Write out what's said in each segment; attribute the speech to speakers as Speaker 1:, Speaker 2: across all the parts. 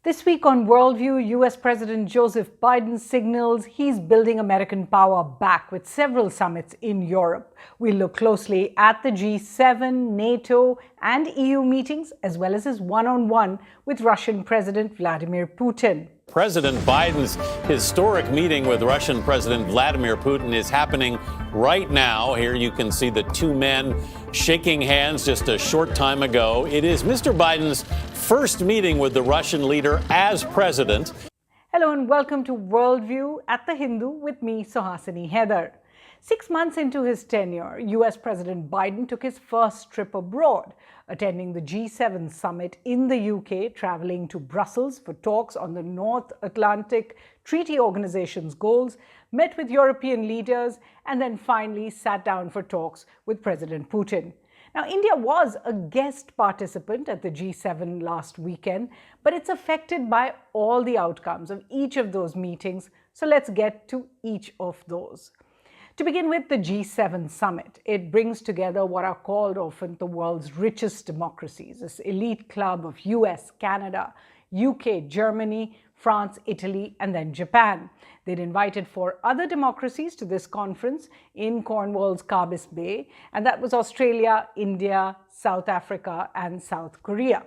Speaker 1: This week on Worldview, US President Joseph Biden signals he's building American power back with several summits in Europe. We'll look closely at the G7, NATO, and EU meetings, as well as his one-on-one with Russian President Vladimir Putin.
Speaker 2: President Biden's historic meeting with Russian President Vladimir Putin is happening right now. Here you can see the two men shaking hands just a short time ago. It is Mr. Biden's first meeting with the Russian leader as president.
Speaker 1: Hello and welcome to Worldview at The Hindu with me, Suhasini Haidar. 6 months into his tenure, US President Biden took his first trip abroad, attending the G7 summit in the UK, traveling to Brussels for talks on the North Atlantic Treaty Organization's goals, met with European leaders, and then finally sat down for talks with President Putin. Now, India was a guest participant at the G7 last weekend, but it's affected by all the outcomes of each of those meetings. So let's get to each of those. To begin with, the G7 summit. It brings together what are called often the world's richest democracies, this elite club of US, Canada, UK, Germany, France, Italy, and then Japan. They'd invited 4 other democracies to this conference in Cornwall's Carbis Bay, and that was Australia, India, South Africa, and South Korea.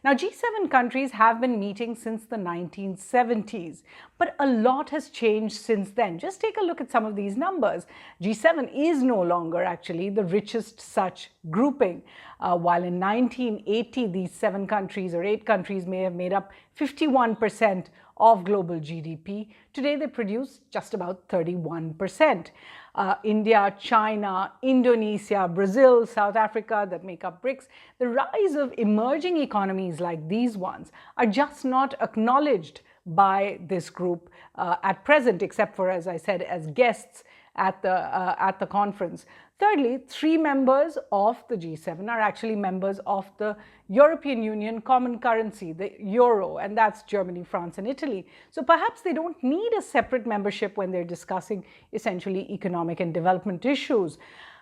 Speaker 1: Now, G7 countries have been meeting since the 1970s, but a lot has changed since then. Just take a look at some of these numbers. G7 is no longer actually the richest such grouping. While in 1980, these 7 countries or 8 countries may have made up 51% of global GDP. Today, they produce just about 31%. India, China, Indonesia, Brazil, South Africa that make up BRICS, the rise of emerging economies like these ones are just not acknowledged by this group at present, except for, as I said, as guests at the conference. Thirdly, 3 members of the G7 are actually members of the European Union common currency, the euro, and that's Germany, France, and Italy. So perhaps they don't need a separate membership when they're discussing essentially economic and development issues.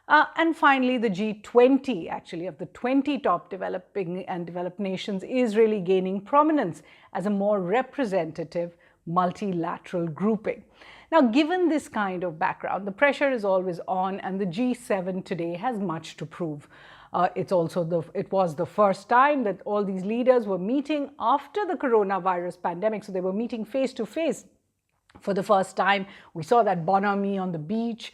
Speaker 1: And finally, the G20, actually, of the 20 top developing and developed nations, is really gaining prominence as a more representative multilateral grouping. Now, given this kind of background, the pressure is always on, and the G7 today has much to prove. It was the first time that all these leaders were meeting after the coronavirus pandemic, so they were meeting face to face. For the first time, we saw that bonhomie on the beach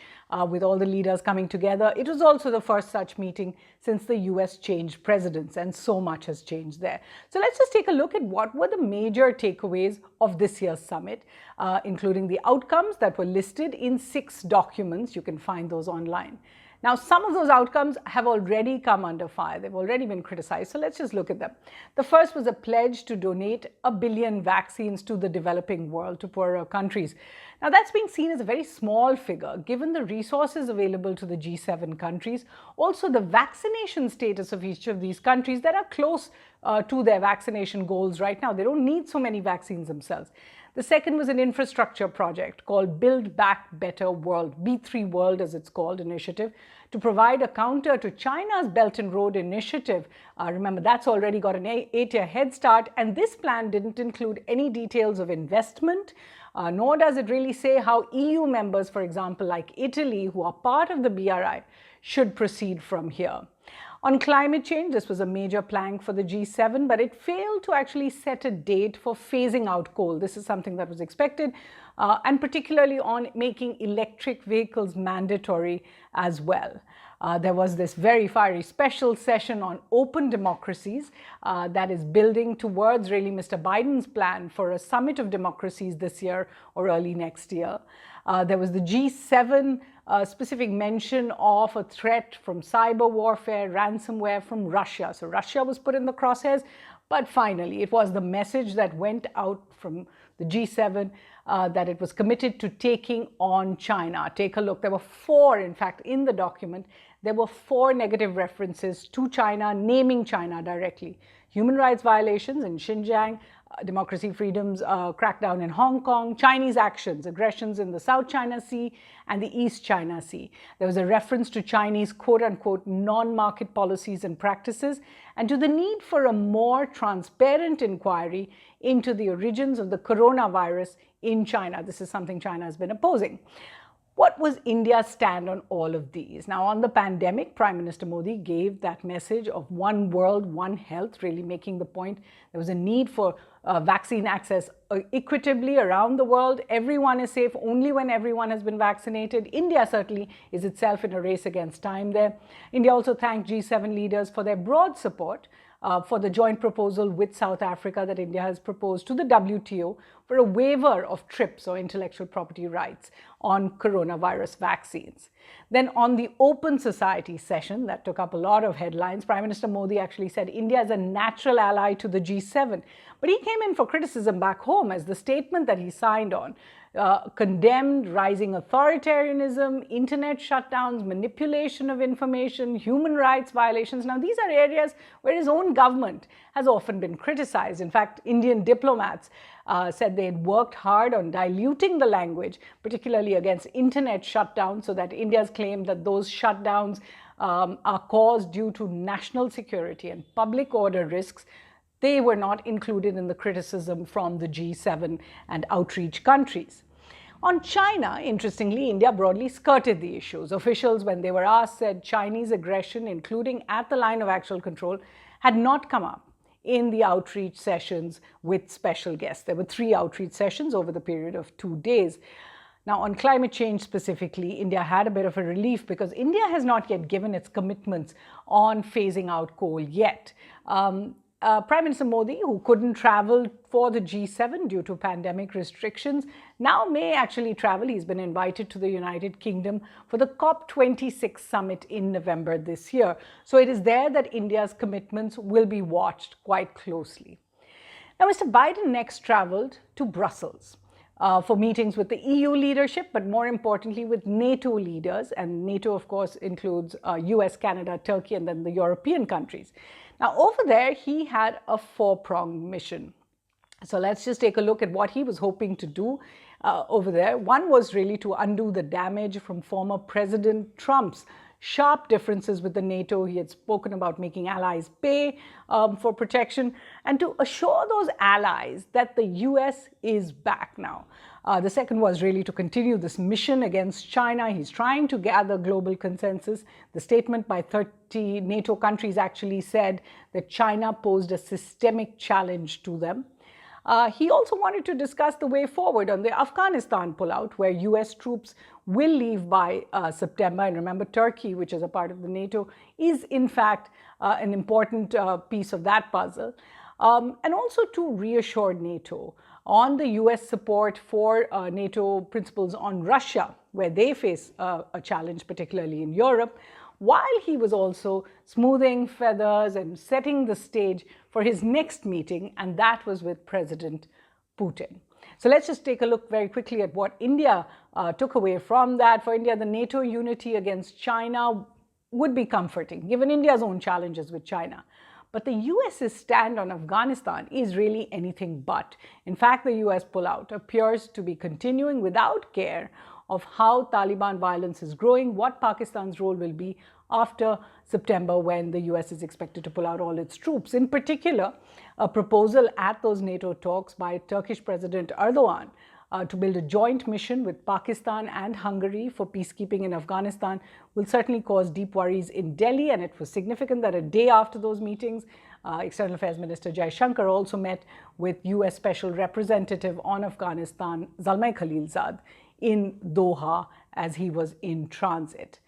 Speaker 1: with all the leaders coming together. It was also the first such meeting since the US changed presidents, and so much has changed there. So let's just take a look at what were the major takeaways of this year's summit, including the outcomes that were listed in 6 documents. You can find those online. Now, some of those outcomes have already come under fire. They've already been criticized. So let's just look at them. The first was a pledge to donate 1 billion vaccines to the developing world, to poorer countries. Now, that's being seen as a very small figure, given the resources available to the G7 countries, also the vaccination status of each of these countries that are close to their vaccination goals right now. They don't need so many vaccines themselves. The second was an infrastructure project called Build Back Better World, B3 World as it's called, initiative, to provide a counter to China's Belt and Road Initiative. Remember, that's already got an 8-year head start, and this plan didn't include any details of investment, nor does it really say how EU members, for example, like Italy, who are part of the BRI, should proceed from here. On climate change, this was a major plank for the G7, but it failed to actually set a date for phasing out coal. This is something that was expected, and particularly on making electric vehicles mandatory as well. There was this very fiery special session on open democracies that is building towards really Mr. Biden's plan for a summit of democracies this year or early next year. There was the G7 specific mention of a threat from cyber warfare, ransomware from Russia. So Russia was put in the crosshairs, but finally it was the message that went out from the G7 that it was committed to taking on China. Take a look. There were 4, in fact, in the document. There were 4 negative references to China, naming China directly. Human rights violations in Xinjiang, democracy, freedoms, crackdown in Hong Kong, Chinese actions, aggressions in the South China Sea and the East China Sea. There was a reference to Chinese quote-unquote non-market policies and practices, and to the need for a more transparent inquiry into the origins of the coronavirus in China. This is something China has been opposing. What was India's stand on all of these? Now, on the pandemic, Prime Minister Modi gave that message of one world, one health, really making the point there was a need for vaccine access equitably around the world. Everyone is safe only when everyone has been vaccinated. India certainly is itself in a race against time there. India also thanked G7 leaders for their broad support for the joint proposal with South Africa that India has proposed to the WTO for a waiver of TRIPS, or intellectual property rights, on coronavirus vaccines. Then on the Open Society session that took up a lot of headlines, Prime Minister Modi actually said India is a natural ally to the G7. But he came in for criticism back home, as the statement that he signed on condemned rising authoritarianism, internet shutdowns, manipulation of information, human rights violations. Now, these are areas where his own government has often been criticized. In fact, Indian diplomats said they had worked hard on diluting the language, particularly against internet shutdowns, so that India's claim that those shutdowns are caused due to national security and public order risks, they were not included in the criticism from the G7 and outreach countries. On China, interestingly, India broadly skirted the issues. Officials, when they were asked, said Chinese aggression, including at the line of actual control, had not come up in the outreach sessions with special guests. There were 3 outreach sessions over the period of 2 days. Now, on climate change specifically, India had a bit of a relief because India has not yet given its commitments on phasing out coal yet. Prime Minister Modi, who couldn't travel for the G7 due to pandemic restrictions, now may actually travel. He's been invited to the United Kingdom for the COP26 summit in November this year. So it is there that India's commitments will be watched quite closely. Now, Mr. Biden next traveled to Brussels for meetings with the EU leadership, but more importantly with NATO leaders. And NATO, of course, includes US, Canada, Turkey, and then the European countries. Now, over there, he had a 4-pronged mission. So let's just take a look at what he was hoping to do over there. One was really to undo the damage from former President Trump's sharp differences with the NATO. He had spoken about making allies pay for protection, and to assure those allies that the US is back now. The second was really to continue this mission against China. He's trying to gather global consensus. The statement by 30 NATO countries actually said that China posed a systemic challenge to them. He also wanted to discuss the way forward on the Afghanistan pullout, where US troops will leave by September. And remember, Turkey, which is a part of the NATO, is in fact an important piece of that puzzle. And also to reassure NATO on the US support for NATO principles on Russia, where they face a challenge, particularly in Europe, while he was also smoothing feathers and setting the stage for his next meeting, and that was with President Putin. So let's just take a look very quickly at what India took away from that. For India, the NATO unity against China would be comforting, given India's own challenges with China. But the US's stand on Afghanistan is really anything but. In fact, the US pullout appears to be continuing without care of how Taliban violence is growing, what Pakistan's role will be after September, when the US is expected to pull out all its troops. In particular, a proposal at those NATO talks by Turkish President Erdogan to build a joint mission with Pakistan and Hungary for peacekeeping in Afghanistan will certainly cause deep worries in Delhi. And it was significant that a day after those meetings, External Affairs Minister Jai Shankar also met with US Special Representative on Afghanistan, Zalmay Khalilzad, in Doha as he was in transit.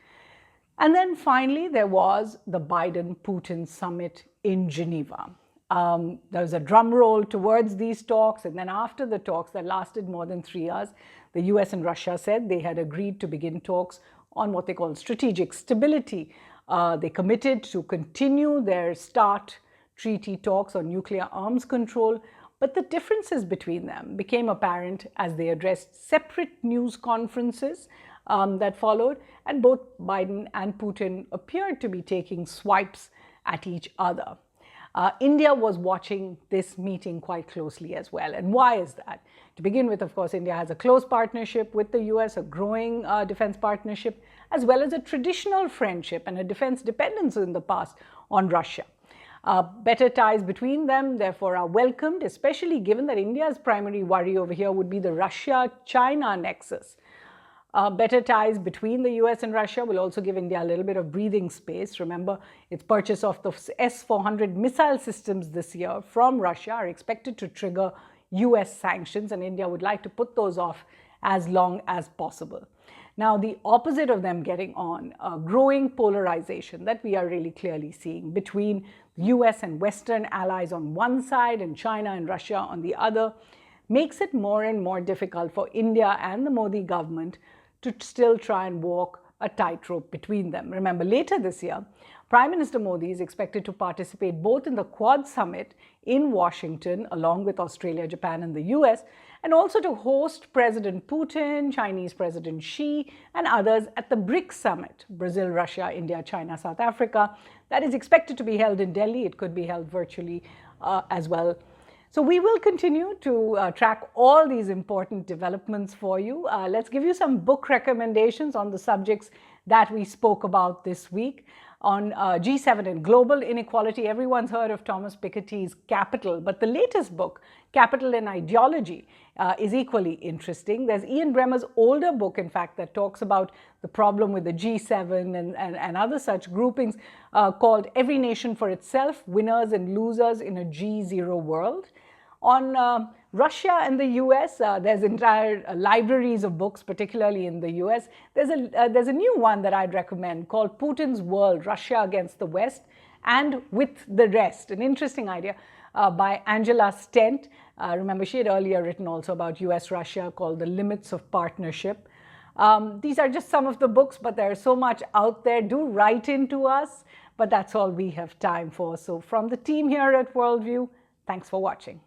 Speaker 1: And then finally, there was the Biden-Putin summit in Geneva. There was a drum roll towards these talks, and then after the talks that lasted more than 3 hours, the US and Russia said they had agreed to begin talks on what they call strategic stability. They committed to continue their START treaty talks on nuclear arms control, but the differences between them became apparent as they addressed separate news conferences that followed, and both Biden and Putin appeared to be taking swipes at each other. India was watching this meeting quite closely as well. And why is that? To begin with, of course, India has a close partnership with the US, a growing defense partnership, as well as a traditional friendship and a defense dependence in the past on Russia. Better ties between them, therefore, are welcomed, especially given that India's primary worry over here would be the Russia-China nexus. Better ties between the US and Russia will also give India a little bit of breathing space. Remember, its purchase of the S-400 missile systems this year from Russia are expected to trigger US sanctions, and India would like to put those off as long as possible. Now, the opposite of them getting on, a growing polarization that we are really clearly seeing between US and Western allies on one side and China and Russia on the other, makes it more and more difficult for India and the Modi government to still try and walk a tightrope between them. Remember, later this year, Prime Minister Modi is expected to participate both in the Quad Summit in Washington, along with Australia, Japan, and the US, and also to host President Putin, Chinese President Xi, and others at the BRICS Summit, Brazil, Russia, India, China, South Africa. That is expected to be held in Delhi. It could be held virtually as well. So we will continue to track all these important developments for you. Let's give you some book recommendations on the subjects that we spoke about this week. On G7 and global inequality, everyone's heard of Thomas Piketty's Capital, but the latest book, Capital and Ideology, is equally interesting. There's Ian Bremmer's older book, in fact, that talks about the problem with the G7 and other such groupings called Every Nation for Itself, Winners and Losers in a G0 World. On Russia and the US, there's entire libraries of books, particularly in the US. There's a new one that I'd recommend called Putin's World, Russia Against the West and With the Rest. An interesting idea by Angela Stent. Remember, she had earlier written also about US-Russia called The Limits of Partnership. These are just some of the books, but there's so much out there. Do write into us, but that's all we have time for. So from the team here at Worldview, thanks for watching.